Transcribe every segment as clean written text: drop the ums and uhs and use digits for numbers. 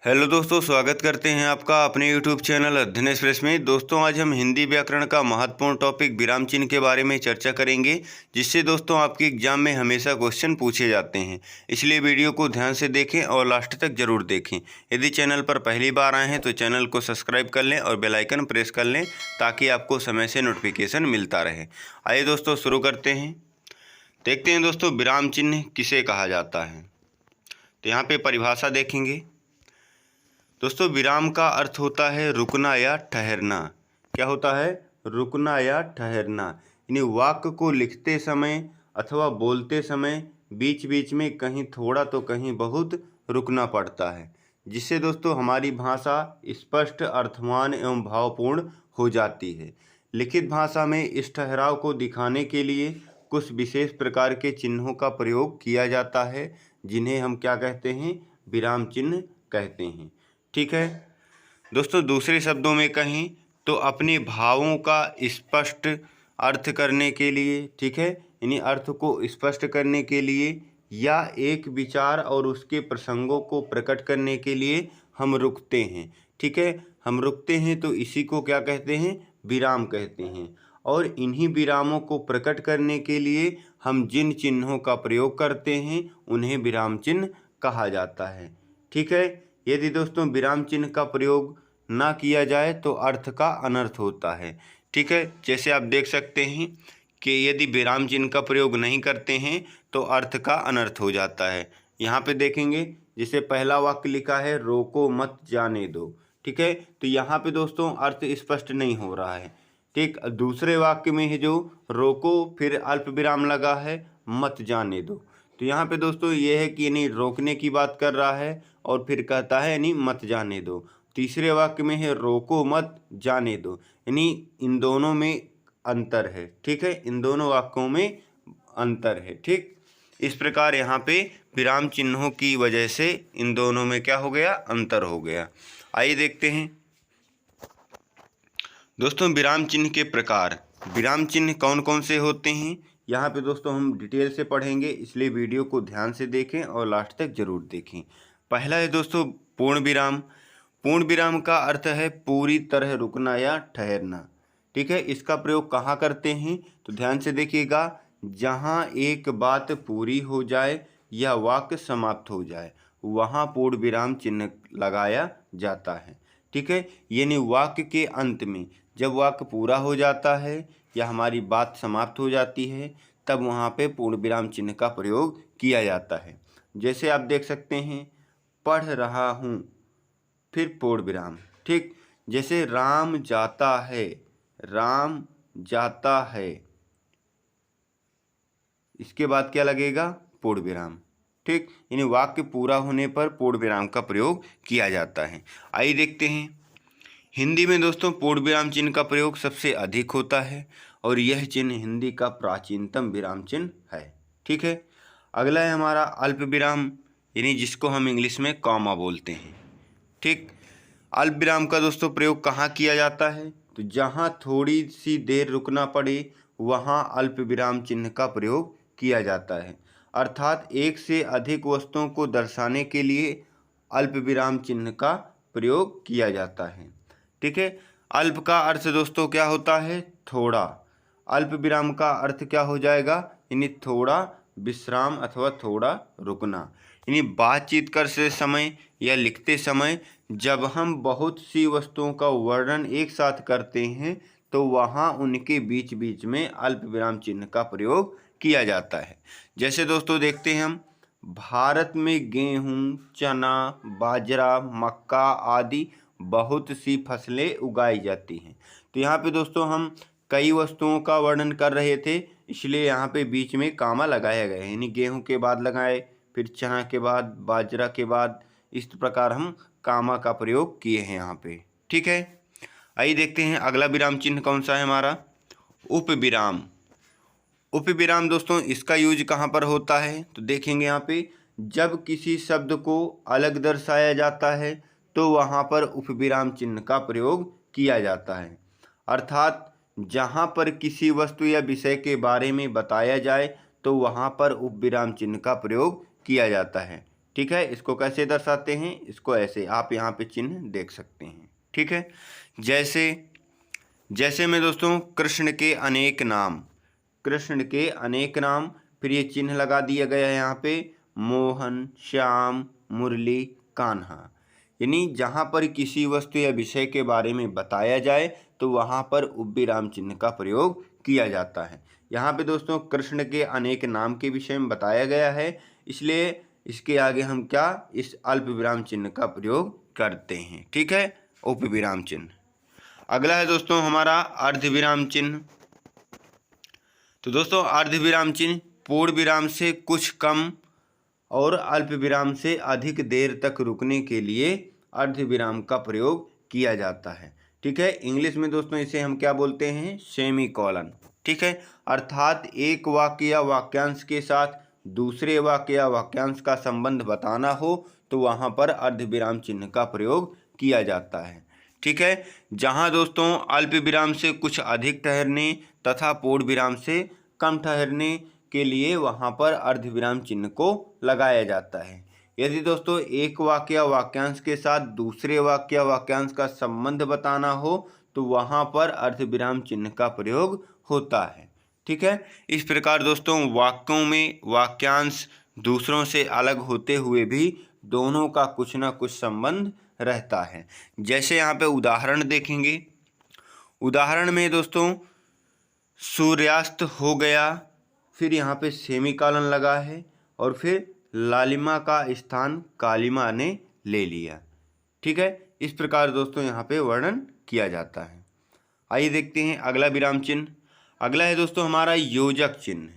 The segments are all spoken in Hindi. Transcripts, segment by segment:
हेलो दोस्तों, स्वागत करते हैं आपका अपने यूट्यूब चैनल अध्ययन एक्सप्रेस में। दोस्तों, आज हम हिंदी व्याकरण का महत्वपूर्ण टॉपिक विराम चिन्ह के बारे में चर्चा करेंगे, जिससे दोस्तों आपके एग्जाम में हमेशा क्वेश्चन पूछे जाते हैं। इसलिए वीडियो को ध्यान से देखें और लास्ट तक जरूर देखें। यदि चैनल पर पहली बार आए हैं तो चैनल को सब्सक्राइब कर लें और बेल आइकन प्रेस कर लें, ताकि आपको समय से नोटिफिकेशन मिलता रहे। आइए दोस्तों, शुरू करते हैं। देखते हैं दोस्तों, विराम चिन्ह किसे कहा जाता है। तो यहाँ पे परिभाषा देखेंगे। दोस्तों, विराम का अर्थ होता है रुकना या ठहरना। क्या होता है? रुकना या ठहरना। यानी वाक्य को लिखते समय अथवा बोलते समय बीच बीच में कहीं थोड़ा तो कहीं बहुत रुकना पड़ता है, जिससे दोस्तों हमारी भाषा स्पष्ट, अर्थवान एवं भावपूर्ण हो जाती है। लिखित भाषा में इस ठहराव को दिखाने के लिए कुछ विशेष प्रकार के चिन्हों का प्रयोग किया जाता है, जिन्हें हम क्या कहते हैं? विराम चिन्ह कहते हैं। ठीक है दोस्तों, दूसरे शब्दों में कहें तो अपने भावों का स्पष्ट अर्थ करने के लिए, ठीक है, यानी अर्थ को स्पष्ट करने के लिए या एक विचार और उसके प्रसंगों को प्रकट करने के लिए हम रुकते हैं। ठीक है, हम रुकते हैं तो इसी को क्या कहते हैं? विराम कहते हैं। और इन्हीं विरामों को प्रकट करने के लिए हम जिन चिन्हों का प्रयोग करते हैं उन्हें विराम चिन्ह कहा जाता है। ठीक है, यदि दोस्तों विराम चिन्ह का प्रयोग ना किया जाए तो अर्थ का अनर्थ होता है। ठीक है, जैसे आप देख सकते हैं कि यदि विराम चिन्ह का प्रयोग नहीं करते हैं तो अर्थ का अनर्थ हो जाता है। यहाँ पे देखेंगे, जैसे पहला वाक्य लिखा है रोको मत जाने दो। ठीक है, तो यहाँ पे दोस्तों अर्थ स्पष्ट नहीं हो रहा है। ठीक, दूसरे वाक्य में है जो रोको फिर अल्प विराम लगा है मत जाने दो, तो यहाँ पे दोस्तों ये है कि यानी रोकने की बात कर रहा है और फिर कहता है यानी मत जाने दो। तीसरे वाक्य में है रोको मत जाने दो, यानी इन दोनों में अंतर है। ठीक है, इन दोनों वाक्यों में अंतर है। ठीक, इस प्रकार यहाँ पे विराम चिन्हों की वजह से इन दोनों में क्या हो गया? अंतर हो गया। आइए देखते हैं दोस्तों विराम चिन्ह के प्रकार। विराम चिन्ह कौन कौन से होते हैं यहाँ पे दोस्तों हम डिटेल से पढ़ेंगे, इसलिए वीडियो को ध्यान से देखें और लास्ट तक जरूर देखें। पहला है दोस्तों पूर्ण विराम। पूर्ण विराम का अर्थ है पूरी तरह रुकना या ठहरना। ठीक है, इसका प्रयोग कहाँ करते हैं तो ध्यान से देखिएगा। जहाँ एक बात पूरी हो जाए या वाक्य समाप्त हो जाए वहाँ पूर्ण विराम चिन्ह लगाया जाता है। ठीक है, यानी वाक्य के अंत में जब वाक्य पूरा हो जाता है या हमारी बात समाप्त हो जाती है तब वहाँ पे पूर्ण विराम चिन्ह का प्रयोग किया जाता है। जैसे आप देख सकते हैं, पढ़ रहा हूँ फिर पूर्ण विराम। ठीक, जैसे राम जाता है, राम जाता है, इसके बाद क्या लगेगा? पूर्ण विराम। ठीक, यानी वाक्य पूरा होने पर पूर्ण विराम का प्रयोग किया जाता है। आइए देखते हैं हिंदी में दोस्तों पूर्ण विराम चिन्ह का प्रयोग सबसे अधिक होता है और यह चिन्ह हिंदी का प्राचीनतम विराम चिन्ह है। ठीक है, अगला है हमारा अल्प विराम, यानी जिसको हम इंग्लिश में कॉमा बोलते हैं। ठीक, अल्प विराम का दोस्तों प्रयोग कहाँ किया जाता है तो जहाँ थोड़ी सी देर रुकना पड़े वहाँ अल्प विराम चिन्ह का प्रयोग किया जाता है। अर्थात एक से अधिक वस्तुओं को दर्शाने के लिए अल्प विराम चिन्ह का प्रयोग किया जाता है। ठीक है, अल्प का अर्थ दोस्तों क्या होता है? थोड़ा। अल्प विराम का अर्थ क्या हो जाएगा? यानी थोड़ा विश्राम अथवा थोड़ा रुकना। यानी बातचीत करते समय या लिखते समय जब हम बहुत सी वस्तुओं का वर्णन एक साथ करते हैं तो वहाँ उनके बीच बीच में अल्प विराम चिन्ह का प्रयोग किया जाता है। जैसे दोस्तों देखते हैं हम, भारत में गेहूँ, चना, बाजरा, मक्का आदि बहुत सी फसलें उगाई जाती हैं। तो यहाँ पे दोस्तों हम कई वस्तुओं का वर्णन कर रहे थे, इसलिए यहाँ पे बीच में कामा लगाया गया है। यानी गेहूं के बाद लगाए, फिर चना के बाद, बाजरा के बाद, इस प्रकार हम कामा का प्रयोग किए हैं यहाँ पे। ठीक है, आइए देखते हैं अगला विराम चिन्ह कौन सा है हमारा? उप विराम। उप विराम दोस्तों इसका यूज कहाँ पर होता है तो देखेंगे यहाँ पे, जब किसी शब्द को अलग दर्शाया जाता है तो वहाँ पर उप विराम चिन्ह का प्रयोग किया जाता है। अर्थात जहाँ पर किसी वस्तु या विषय के बारे में बताया जाए तो वहाँ पर उप विराम चिन्ह का प्रयोग किया जाता है। ठीक है, इसको कैसे दर्शाते हैं, इसको ऐसे आप यहाँ पे चिन्ह देख सकते हैं। ठीक है, जैसे जैसे में दोस्तों कृष्ण के अनेक नाम, कृष्ण के अनेक नाम, फिर ये चिन्ह लगा दिया गया है यहाँ पे मोहन, श्याम, मुरली, कान्हा। यानी जहाँ पर किसी वस्तु या विषय के बारे में बताया जाए तो वहाँ पर उपविराम चिन्ह का प्रयोग किया जाता है। यहाँ पे दोस्तों कृष्ण के अनेक नाम के विषय में बताया गया है, इसलिए इसके आगे हम क्या इस अल्प विराम चिन्ह का प्रयोग करते हैं। ठीक है, उपविराम चिन्ह। अगला है दोस्तों हमारा अर्धविराम चिन्ह। तो दोस्तों अर्धविराम चिन्ह पूर्ण विराम से कुछ कम और अल्प विराम से अधिक देर तक रुकने के लिए अर्धविराम का प्रयोग किया जाता है। ठीक है, इंग्लिश में दोस्तों इसे हम क्या बोलते हैं, सेमी कॉलन। ठीक है, अर्थात एक वाक्य या वाक्यांश के साथ दूसरे वाक्य या वाक्यांश का संबंध बताना हो तो वहाँ पर अर्धविराम चिन्ह का प्रयोग किया जाता है। ठीक है, जहाँ दोस्तों अल्प विराम से कुछ अधिक ठहरने तथा पूर्ण विराम से कम ठहरने के लिए वहाँ पर अर्धविराम चिन्ह को लगाया जाता है। यदि दोस्तों एक वाक्य या वाक्यांश के साथ दूसरे वाक्य या वाक्यांश का संबंध बताना हो तो वहाँ पर अर्धविराम चिन्ह का प्रयोग होता है। ठीक है, इस प्रकार दोस्तों वाक्यों में वाक्यांश दूसरों से अलग होते हुए भी दोनों का कुछ ना कुछ संबंध रहता है। जैसे यहाँ पे उदाहरण देखेंगे, उदाहरण में दोस्तों सूर्यास्त हो गया, फिर यहाँ पे सेमीकोलन लगा है और फिर लालिमा का स्थान कालिमा ने ले लिया। ठीक है, इस प्रकार दोस्तों यहाँ पे वर्णन किया जाता है। आइए देखते हैं अगला विराम चिन्ह। अगला है दोस्तों हमारा योजक चिन्ह।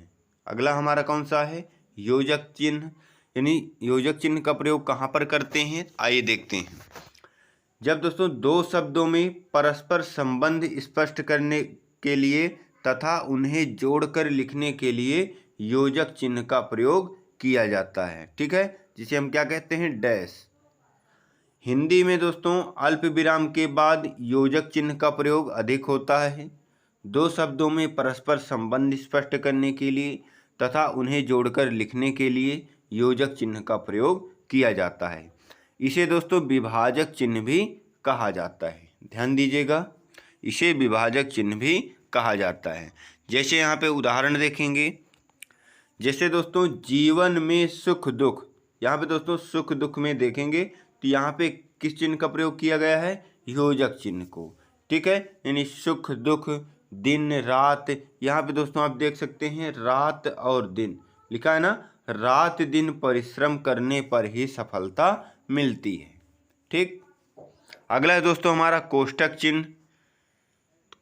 अगला हमारा कौन सा है, योजक चिन्ह। यानी योजक चिन्ह का प्रयोग कहाँ पर करते हैं, आइए देखते हैं। जब दोस्तों दो शब्दों में परस्पर संबंध स्पष्ट करने के लिए तथा उन्हें जोड़कर लिखने के लिए योजक चिन्ह का प्रयोग किया जाता है। ठीक है, जिसे हम क्या कहते हैं, डैश। हिंदी में दोस्तों अल्प विराम के बाद योजक चिन्ह का प्रयोग अधिक होता है। दो शब्दों में परस्पर संबंध स्पष्ट करने के लिए तथा उन्हें जोड़कर लिखने के लिए योजक चिन्ह का प्रयोग किया जाता है। इसे दोस्तों विभाजक चिन्ह भी कहा जाता है। ध्यान दीजिएगा, इसे विभाजक चिन्ह भी कहा जाता है। जैसे यहाँ पे उदाहरण देखेंगे, जैसे दोस्तों जीवन में सुख दुख, यहाँ पे दोस्तों सुख दुख में देखेंगे तो यहाँ पे किस चिन्ह का प्रयोग किया गया है, योजक चिन्ह को। ठीक है, यानी सुख दुख, दिन रात, यहाँ पे दोस्तों आप देख सकते हैं रात और दिन लिखा है ना, रात दिन परिश्रम करने पर ही सफलता मिलती है। ठीक, अगला है दोस्तों हमारा कोष्टक चिन्ह।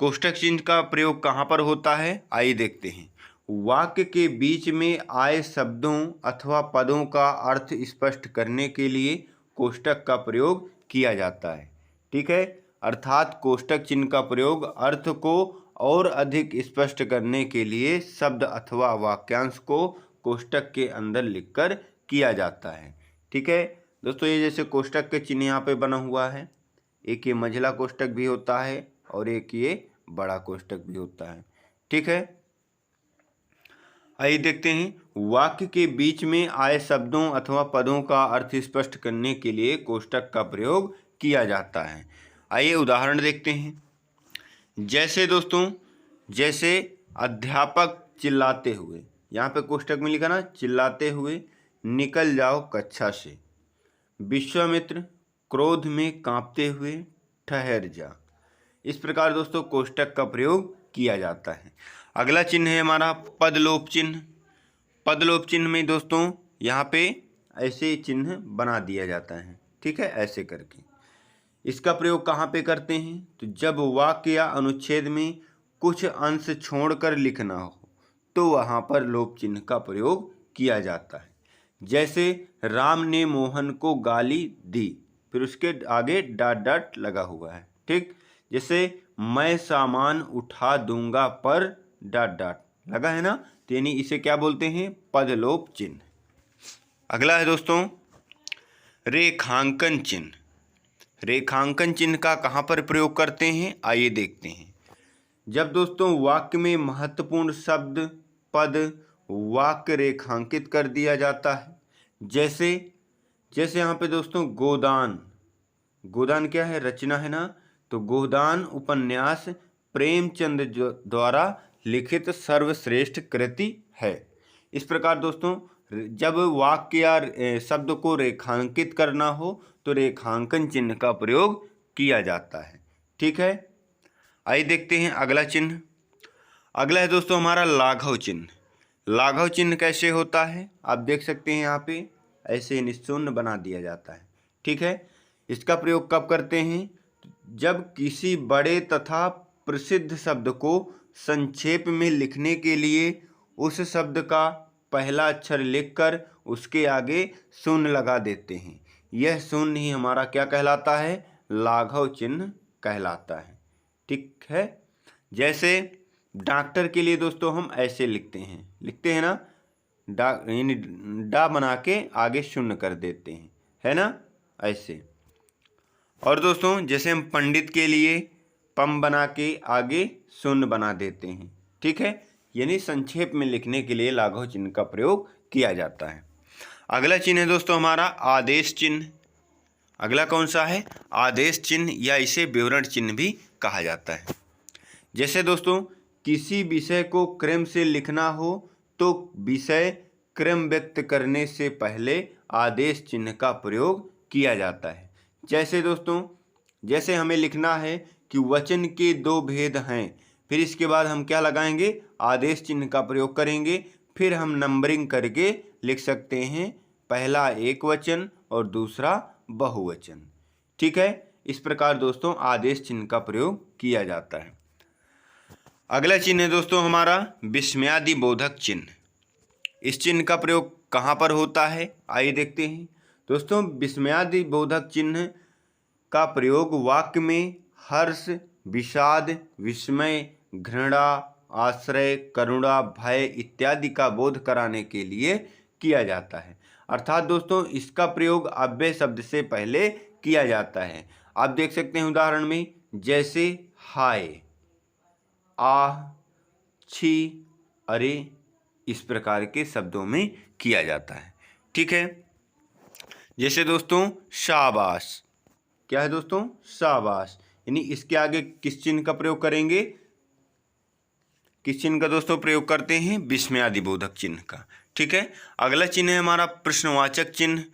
कोष्टक चिन्ह का प्रयोग कहाँ पर होता है, आइए देखते हैं। वाक्य के बीच में आए शब्दों अथवा पदों का अर्थ स्पष्ट करने के लिए कोष्टक का प्रयोग किया जाता है। ठीक है, अर्थात कोष्टक चिन्ह का प्रयोग अर्थ को और अधिक स्पष्ट करने के लिए शब्द अथवा वाक्यांश को कोष्टक के अंदर लिखकर किया जाता है। ठीक है दोस्तों, ये जैसे कोष्टक के चिन्ह यहाँ पे बना हुआ है, एक ये मंझला कोष्टक भी होता है और एक ये बड़ा कोष्टक भी होता है। ठीक है, आइए देखते हैं। वाक्य के बीच में आए शब्दों अथवा पदों का अर्थ स्पष्ट करने के लिए कोष्टक का प्रयोग किया जाता है। आइए उदाहरण देखते हैं। जैसे दोस्तों, जैसे अध्यापक चिल्लाते हुए, यहाँ पे कोष्टक में लिखा ना चिल्लाते हुए, निकल जाओ कक्षा से। विश्वामित्र क्रोध में कांपते हुए, ठहर जा। इस प्रकार दोस्तों कोष्टक का प्रयोग किया जाता है। अगला चिन्ह है हमारा पदलोप चिन्ह। पदलोप चिन्ह में दोस्तों यहाँ पे ऐसे चिन्ह बना दिया जाता है। ठीक है, ऐसे करके इसका प्रयोग कहाँ पे करते हैं, तो जब वाक्य या अनुच्छेद में कुछ अंश छोड़कर लिखना हो तो वहाँ पर लोप चिन्ह का प्रयोग किया जाता है। जैसे राम ने मोहन को गाली दी, फिर उसके आगे डॉट डॉट लगा हुआ है। ठीक, जैसे मैं सामान उठा दूंगा पर डॉट डॉट लगा है ना, तो यानी इसे क्या बोलते हैं, पदलोप चिन्ह। अगला है दोस्तों रेखांकन चिन्ह। रेखांकन चिन्ह का कहाँ पर प्रयोग करते हैं, आइए देखते हैं। जब दोस्तों वाक्य में महत्वपूर्ण शब्द पद वाक्य रेखांकित कर दिया जाता है, जैसे जैसे यहाँ पे दोस्तों गोदान, गोदान क्या है, रचना है ना, तो गोदान उपन्यास प्रेमचंद द्वारा लिखित सर्वश्रेष्ठ कृति है। इस प्रकार दोस्तों जब वाक्य या शब्द को रेखांकित करना हो तो रेखांकन चिन्ह का प्रयोग किया जाता है। ठीक है, आइए देखते हैं अगला चिन्ह। अगला है दोस्तों हमारा लाघव चिन्ह। लाघव चिन्ह कैसे होता है, आप देख सकते हैं यहाँ पे ऐसे निशून्य बना दिया जाता है। ठीक है, इसका प्रयोग कब करते हैं, जब किसी बड़े तथा प्रसिद्ध शब्द को संक्षेप में लिखने के लिए उस शब्द का पहला अक्षर लिखकर उसके आगे शून्य लगा देते हैं। यह शून्य ही हमारा क्या कहलाता है, लाघव चिन्ह कहलाता है। ठीक है, जैसे डॉक्टर के लिए दोस्तों हम ऐसे लिखते हैं ना, यानी डा बना के आगे शून्य कर देते हैं, है ना, ऐसे। और दोस्तों जैसे हम पंडित के लिए पम बना के आगे शून्य बना देते हैं। ठीक है, यानी संक्षेप में लिखने के लिए लाघव चिन्ह का प्रयोग किया जाता है। अगला चिन्ह है दोस्तों हमारा आदेश चिन्ह। अगला कौन सा है, आदेश चिन्ह, या इसे विवरण चिन्ह भी कहा जाता है। जैसे दोस्तों किसी विषय को क्रम से लिखना हो तो विषय क्रम व्यक्त करने से पहले आदेश चिन्ह का प्रयोग किया जाता है। जैसे दोस्तों जैसे हमें लिखना है कि वचन के दो भेद हैं, फिर इसके बाद हम क्या लगाएंगे, आदेश चिन्ह का प्रयोग करेंगे। फिर हम नंबरिंग करके लिख सकते हैं, पहला एक वचन और दूसरा बहुवचन। ठीक है, इस प्रकार दोस्तों आदेश चिन्ह का प्रयोग किया जाता है। अगला चिन्ह है दोस्तों हमारा विस्मयादि बोधक चिन्ह। इस चिन्ह का प्रयोग कहाँ पर होता है, आइए देखते हैं। दोस्तों विस्मयादि बोधक चिन्ह का प्रयोग वाक्य में हर्ष, विषाद, विस्मय, घृणा, आश्रय, करुणा, भय इत्यादि का बोध कराने के लिए किया जाता है। अर्थात दोस्तों इसका प्रयोग अव्यय शब्द से पहले किया जाता है। आप देख सकते हैं उदाहरण में, जैसे हाय, आह, छी, अरे, इस प्रकार के शब्दों में किया जाता है। ठीक है, जैसे दोस्तों शाबाश, क्या है दोस्तों, शाबाश, यानी इसके आगे किस चिन्ह का प्रयोग करेंगे, किस चिन्ह का दोस्तों प्रयोग करते हैं, विस्मयादि बोधक चिन्ह का। ठीक है, अगला चिन्ह है हमारा प्रश्नवाचक चिन्ह।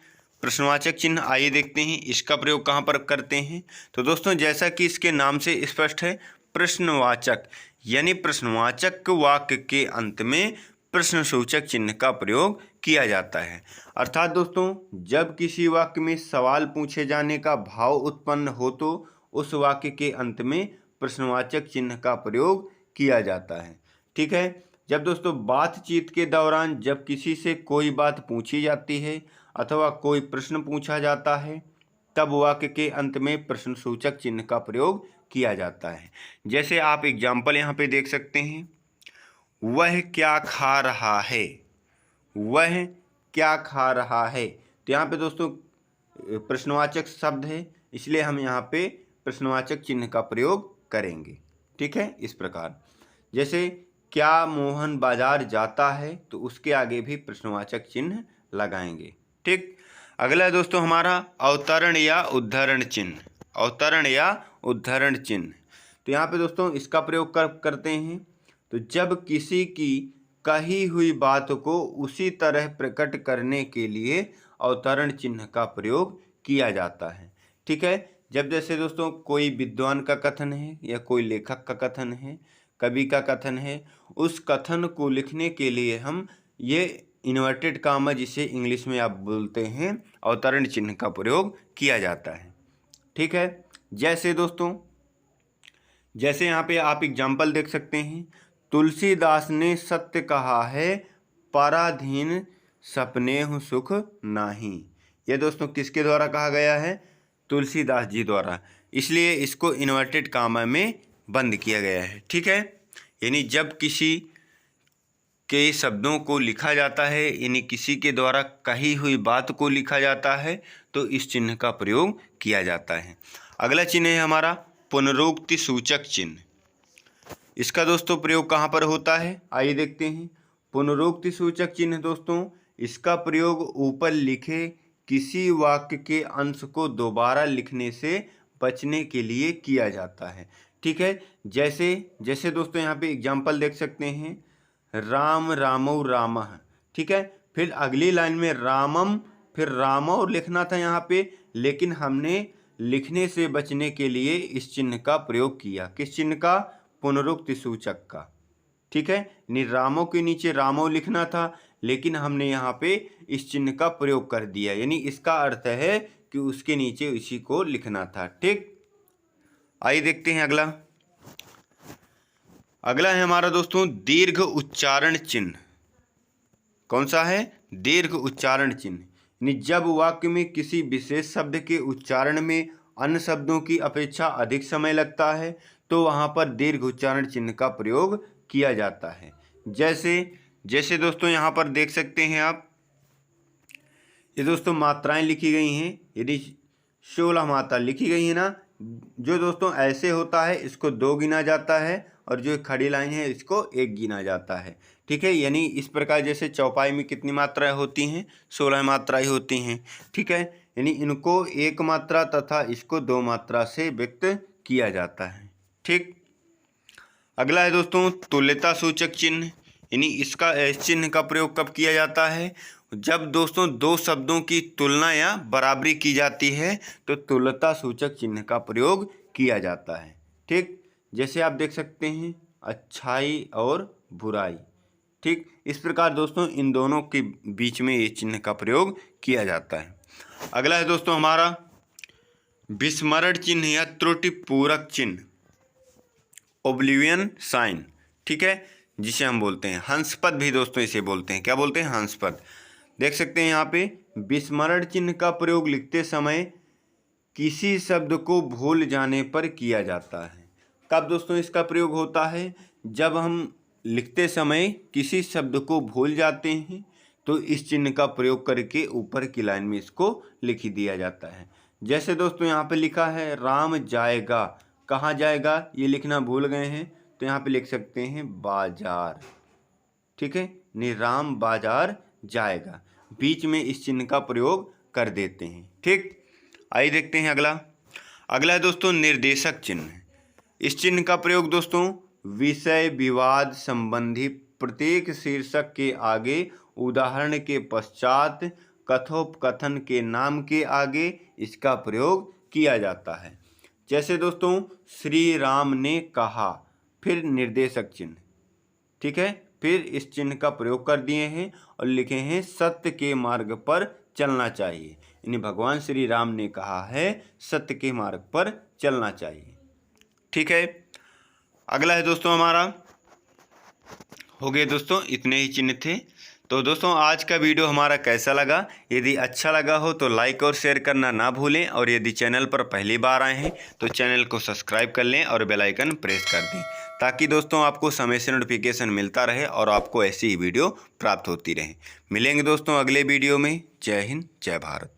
प्रश्नवाचक चिन्ह आइए देखते हैं इसका प्रयोग कहाँ पर करते हैं। तो दोस्तों जैसा कि इसके नाम से स्पष्ट है, प्रश्नवाचक यानी प्रश्नवाचक वाक्य के अंत में प्रश्नसूचक चिन्ह का प्रयोग किया जाता है। अर्थात दोस्तों जब किसी वाक्य में सवाल पूछे जाने का भाव उत्पन्न हो तो उस वाक्य के अंत में प्रश्नवाचक चिन्ह का प्रयोग किया जाता है। ठीक है, जब दोस्तों बातचीत के दौरान जब किसी से कोई बात पूछी जाती है अथवा कोई प्रश्न पूछा जाता है तब वाक्य के अंत में प्रश्नसूचक चिन्ह का प्रयोग किया जाता है। जैसे आप एग्जाम्पल यहाँ पे देख सकते हैं, वह क्या खा रहा है, वह क्या खा रहा है। तो यहाँ पे दोस्तों प्रश्नवाचक शब्द है, इसलिए हम यहाँ पे प्रश्नवाचक चिन्ह का प्रयोग करेंगे। ठीक है, इस प्रकार जैसे क्या मोहन बाजार जाता है तो उसके आगे भी प्रश्नवाचक चिन्ह लगाएंगे। ठीक, अगला है दोस्तों हमारा अवतरण या उद्धरण चिन्ह। अवतरण या उद्धरण चिन्ह, तो यहाँ पे दोस्तों इसका प्रयोग करते हैं तो जब किसी की कही हुई बात को उसी तरह प्रकट करने के लिए अवतरण चिन्ह का प्रयोग किया जाता है। ठीक है, जब जैसे दोस्तों कोई विद्वान का कथन है या कोई लेखक का कथन है, कवि का कथन है, उस कथन को लिखने के लिए हम ये इन्वर्टेड कामा जिसे इंग्लिश में आप बोलते हैं अवतरण चिन्ह का प्रयोग किया जाता है। ठीक है, जैसे दोस्तों जैसे यहाँ पे आप एग्जाम्पल देख सकते हैं, तुलसीदास ने सत्य कहा है पराधीन सपनेहु सुख नाही। ये दोस्तों किसके द्वारा कहा गया है, तुलसीदास जी द्वारा, इसलिए इसको इन्वर्टेड कामा में बंद किया गया है। ठीक है, यानी जब किसी के शब्दों को लिखा जाता है यानी किसी के द्वारा कही हुई बात को लिखा जाता है तो इस चिन्ह का प्रयोग किया जाता है। अगला चिन्ह है हमारा पुनरुक्ति सूचक चिन्ह। इसका दोस्तों प्रयोग कहाँ पर होता है, आइए देखते हैं। पुनरुक्ति सूचक चिन्ह दोस्तों इसका प्रयोग ऊपर लिखे किसी वाक्य के अंश को दोबारा लिखने से बचने के लिए किया जाता है। ठीक है, जैसे जैसे दोस्तों यहाँ पे एग्जाम्पल देख सकते हैं, राम रामौ रामः। ठीक है, फिर अगली लाइन में रामम, फिर रामौ लिखना था यहाँ पे, लेकिन हमने लिखने से बचने के लिए इस चिन्ह का प्रयोग किया। किस चिन्ह का? पुनरुक्ति सूचक का। ठीक है, रामों के नीचे रामौ लिखना था, लेकिन हमने यहाँ पे इस चिन्ह का प्रयोग कर दिया, यानी इसका अर्थ है कि उसके नीचे इसी को लिखना था। ठीक, आइए देखते हैं अगला। अगला है हमारा दोस्तों दीर्घ उच्चारण चिन्ह। कौन सा है? दीर्घ उच्चारण चिन्ह। यानी जब वाक्य में किसी विशेष शब्द के उच्चारण में अन्य शब्दों की अपेक्षा अधिक समय लगता है तो वहाँ पर दीर्घ उच्चारण चिन्ह का प्रयोग किया जाता है। जैसे दोस्तों यहाँ पर देख सकते हैं आप, ये दोस्तों मात्राएं लिखी गई हैं, यदि 16 मात्रा लिखी गई है ना, जो दोस्तों ऐसे होता है इसको 2 गिना जाता है और जो खड़ी लाइन है इसको 1 गिना जाता है। ठीक है, यानी इस प्रकार जैसे चौपाई में कितनी मात्राएं होती हैं? 16 मात्राएं होती हैं। ठीक है, यानी इनको 1 मात्रा तथा इसको 2 मात्रा से व्यक्त किया जाता है। ठीक, अगला है दोस्तों तुल्यता सूचक चिन्ह। यानी इसका चिन्ह का प्रयोग कब किया जाता है? जब दोस्तों 2 शब्दों की तुलना या बराबरी की जाती है तो तुल्यता सूचक चिन्ह का प्रयोग किया जाता है। ठीक, जैसे आप देख सकते हैं अच्छाई और बुराई। ठीक, इस प्रकार दोस्तों इन दोनों के बीच में ये चिन्ह का प्रयोग किया जाता है। अगला है दोस्तों हमारा विस्मरण चिन्ह या त्रुटि पूरक चिन्ह, ओब्लिवियन साइन। ठीक है, जिसे हम बोलते हैं हंसपद भी दोस्तों इसे बोलते हैं। क्या बोलते हैं? हंसपद। देख सकते हैं यहाँ पे विस्मरण चिन्ह का प्रयोग लिखते समय किसी शब्द को भूल जाने पर किया जाता है। कब दोस्तों इसका प्रयोग होता है? जब हम लिखते समय किसी शब्द को भूल जाते हैं तो इस चिन्ह का प्रयोग करके ऊपर की लाइन में इसको लिख दिया जाता है। जैसे दोस्तों यहाँ पे लिखा है राम जाएगा, कहाँ जाएगा ये लिखना भूल गए हैं तो यहाँ पे लिख सकते हैं बाजार। ठीक है, राम बाजार जाएगा, बीच में इस चिन्ह का प्रयोग कर देते हैं। ठीक, आइए देखते हैं अगला है दोस्तों निर्देशक चिन्ह। इस चिन्ह का प्रयोग दोस्तों विषय विवाद संबंधी प्रत्येक शीर्षक के आगे, उदाहरण के पश्चात, कथोपकथन के नाम के आगे इसका प्रयोग किया जाता है। जैसे दोस्तों श्री राम ने कहा, फिर निर्देशक चिन्ह। ठीक है, फिर इस चिन्ह का प्रयोग कर दिए हैं और लिखे हैं सत्य के मार्ग पर चलना चाहिए। यानी भगवान श्री राम ने कहा है सत्य के मार्ग पर चलना चाहिए। ठीक है, अगला है दोस्तों हमारा, हो गए दोस्तों इतने ही चिन्ह थे। तो दोस्तों आज का वीडियो हमारा कैसा लगा? यदि अच्छा लगा हो तो लाइक और शेयर करना ना भूलें, और यदि चैनल पर पहली बार आए हैं तो चैनल को सब्सक्राइब कर लें और बेल आइकन प्रेस कर दें, ताकि दोस्तों आपको समय से नोटिफिकेशन मिलता रहे और आपको ऐसी ही वीडियो प्राप्त होती रहे। मिलेंगे दोस्तों अगले वीडियो में। जय हिंद, जय भारत।